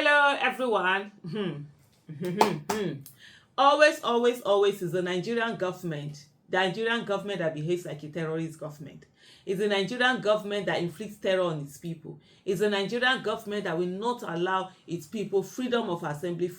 Hello, everyone. Always is the Nigerian government. The Nigerian government that behaves like a terrorist government. It's the Nigerian government that inflicts terror on its people. It's the Nigerian government that will not allow its people freedom of assembly,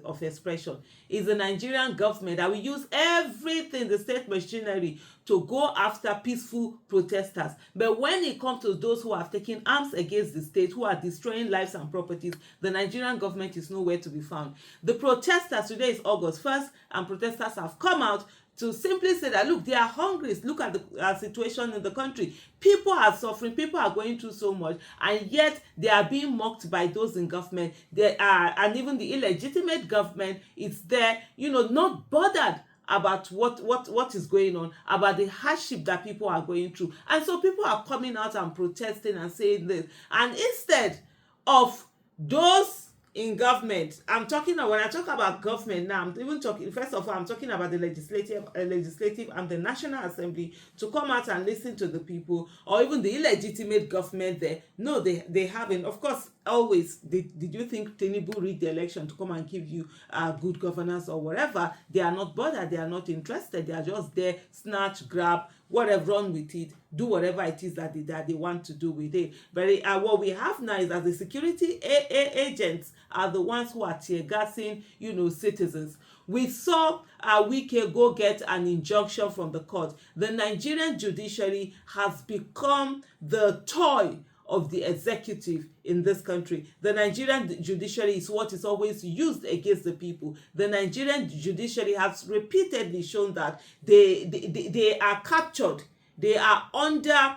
of expression. It's the Nigerian government that will use everything, the state machinery, to go after peaceful protesters. But when it comes to those who have taken arms against the state, who are destroying lives and properties, the Nigerian government is nowhere to be found. The protesters, today is August 1st, and protesters have come out to simply say that, look, they are hungry. Look at the situation in the country. People are suffering. People are going through so much, and yet they are being mocked by those in government. They are, and even the illegitimate government is there, not bothered about what is going on, about the hardship that people are going through. And so people are coming out and protesting and saying this. And instead of those in government, when I talk about government now, I'm even talking, first of all, I'm talking about the legislative and the National Assembly, to come out and listen to the people, or even the illegitimate government there. No, they haven't. Of course, always, did you think Tinubu rigged the election to come and give you good governance or whatever? They are not bothered. They are not interested. They are just there, snatch, grab, whatever, run with it, do whatever it is that they want to do with it. But what we have now is that the security agents are the ones who are tear gassing, citizens. We saw a week ago get an injunction from the court. The Nigerian judiciary has become the toy of the executive in this country. The Nigerian judiciary is what is always used against the people. The Nigerian judiciary has repeatedly shown that they are captured. They are under,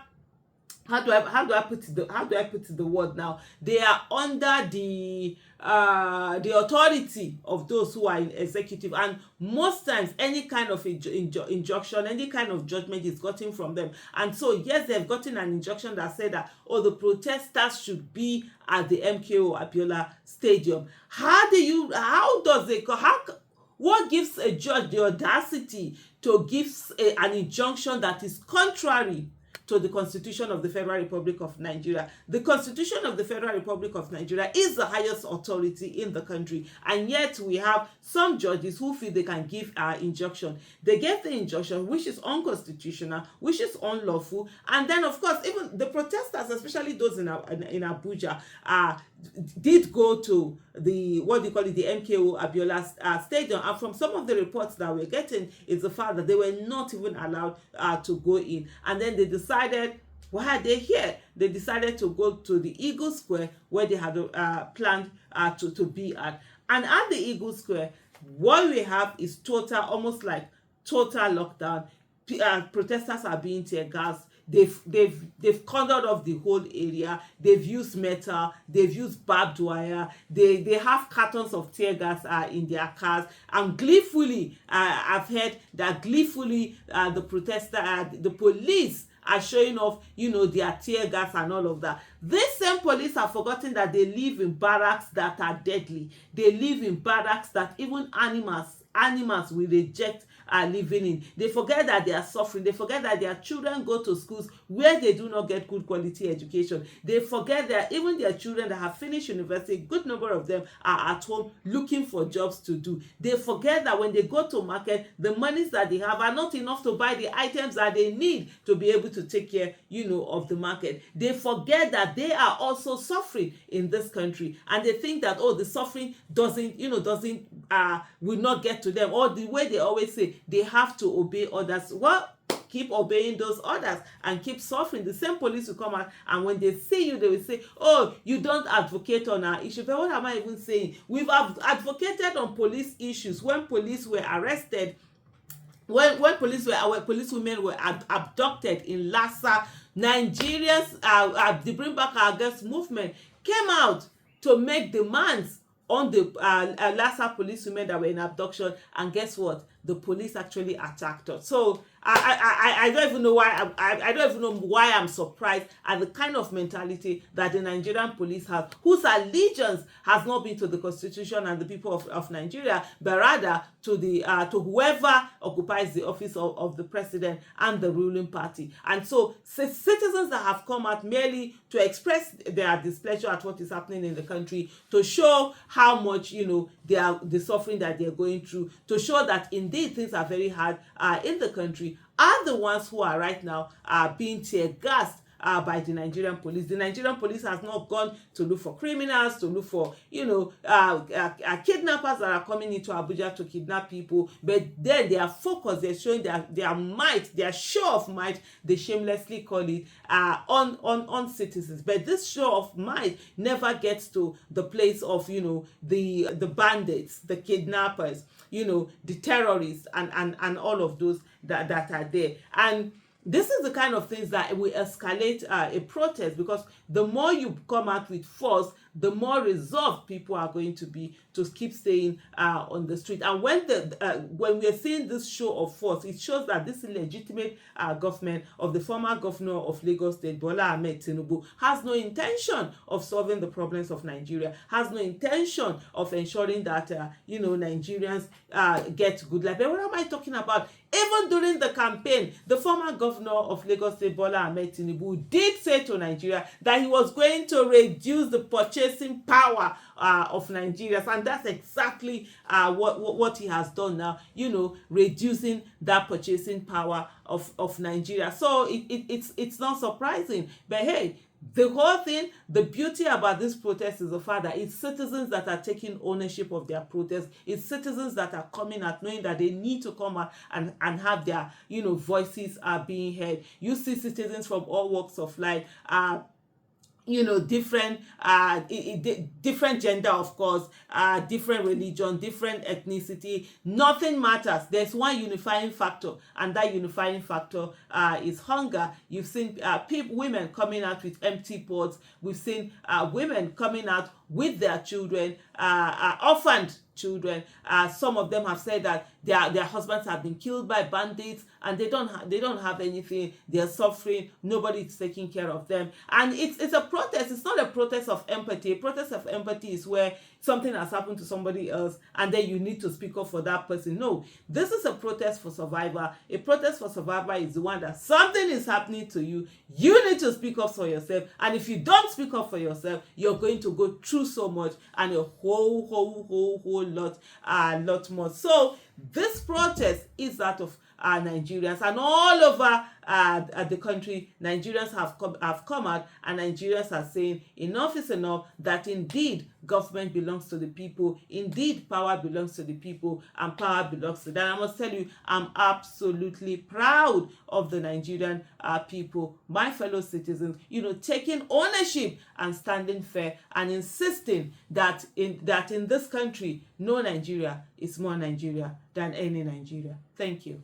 how do I put the word now? They are under the authority of those who are in executive, and most times any kind of injunction, any kind of judgment is gotten from them. And so yes, they've gotten an injunction that said that, the protesters should be at the MKO Abiola Stadium. What gives a judge the audacity to give an injunction that is contrary to the Constitution of the Federal Republic of Nigeria? The Constitution of the Federal Republic of Nigeria is the highest authority in the country, and yet we have some judges who feel they can give an injunction. They get the injunction, which is unconstitutional, which is unlawful, and then of course even the protesters, especially those in Abuja, did go to the MKO Abiola Stadium, and from some of the reports that we're getting is the fact that they were not even allowed to go in. And then they decided, why are they here? They decided to go to the Eagle Square, where they had planned to be at. And at the Eagle Square, what we have is almost like total lockdown. Protesters are being tear gassed. They've cordoned off the whole area. They've used metal. They've used barbed wire. They have cartons of tear gas in their cars. And gleefully, I've heard that the police are showing off, their tear gas and all of that. These same police have forgotten that they live in barracks that are deadly. They live in barracks that even animals will reject living in. They forget that they are suffering. They forget that their children go to schools where they do not get good quality education. They forget that even their children that have finished university, a good number of them are at home looking for jobs to do. They forget that when they go to market, the monies that they have are not enough to buy the items that they need to be able to take care, of the market. They forget that they are also suffering in this country, and they think that, the suffering will not get to them, or the way they always say, they have to obey orders. Well, keep obeying those orders and keep suffering. The same police will come out, and when they see you, they will say, you don't advocate on our issue. But what am I even saying? We've advocated on police issues when police were arrested, when policewomen were abducted in Lassa. Nigerians, the Bring Back Our Girls movement came out to make demands on the Lassa policewomen that were in abduction, and guess what? the police actually attacked us. So I don't even know why I don't even know why I'm surprised at the kind of mentality that the Nigerian police has, whose allegiance has not been to the constitution and the people of Nigeria, but rather to the to whoever occupies the office of the president and the ruling party. And so citizens that have come out merely to express their displeasure at what is happening in the country, to show how much the suffering that they're going through, to show that indeed things are very hard in the country, are the ones who are right now being tear gassed by the Nigerian police. The Nigerian police has not gone to look for criminals, to look for kidnappers that are coming into Abuja to kidnap people, but then they are focused, they're showing their might, their show of might, they shamelessly call it, on citizens. But this show of might never gets to the place of the bandits, the kidnappers, the terrorists, and all of those that are there. And this is the kind of things that will escalate a protest, because the more you come out with force, the more resolved people are going to be to keep staying on the street. And when we are seeing this show of force, it shows that this illegitimate government of the former governor of Lagos State, Bola Ahmed Tinubu, has no intention of solving the problems of Nigeria, has no intention of ensuring that Nigerians get good life. But what am I talking about? Even during the campaign, the former governor of Lagos State, Bola Ahmed Tinubu, did say to Nigeria that he was going to reduce the purchasing power of Nigerians, and that's exactly what he has done now, reducing that purchasing power of Nigeria. So it's not surprising, but hey, the whole thing, the beauty about this protest is the fact that it's citizens that are taking ownership of their protest. It's citizens that are coming out knowing that they need to come out and have their voices being heard. You see citizens from all walks of life, different different gender, of course, different religion, different ethnicity. Nothing matters. There's one unifying factor, and that unifying factor is hunger. You've seen women coming out with empty pots. We've seen women coming out with their children, orphaned children. Some of them have said that their husbands have been killed by bandits, and they don't have anything. They're suffering. Nobody's taking care of them. And it's a protest. It's not a protest of empathy. A protest of empathy is where something has happened to somebody else and then you need to speak up for that person. No, this is a protest for survival. A protest for survival is the one that something is happening to you. You need to speak up for yourself. And if you don't speak up for yourself, you're going to go through so much, and a whole lot more. So this protest is that of Nigerians, and all over the country, Nigerians have come out, and Nigerians are saying enough is enough, that indeed government belongs to the people, indeed power belongs to the people, and power belongs to them. I must tell you, I'm absolutely proud of the Nigerian people, my fellow citizens, taking ownership and standing fair and insisting that in this country, no Nigeria is more Nigeria than any Nigeria. Thank you.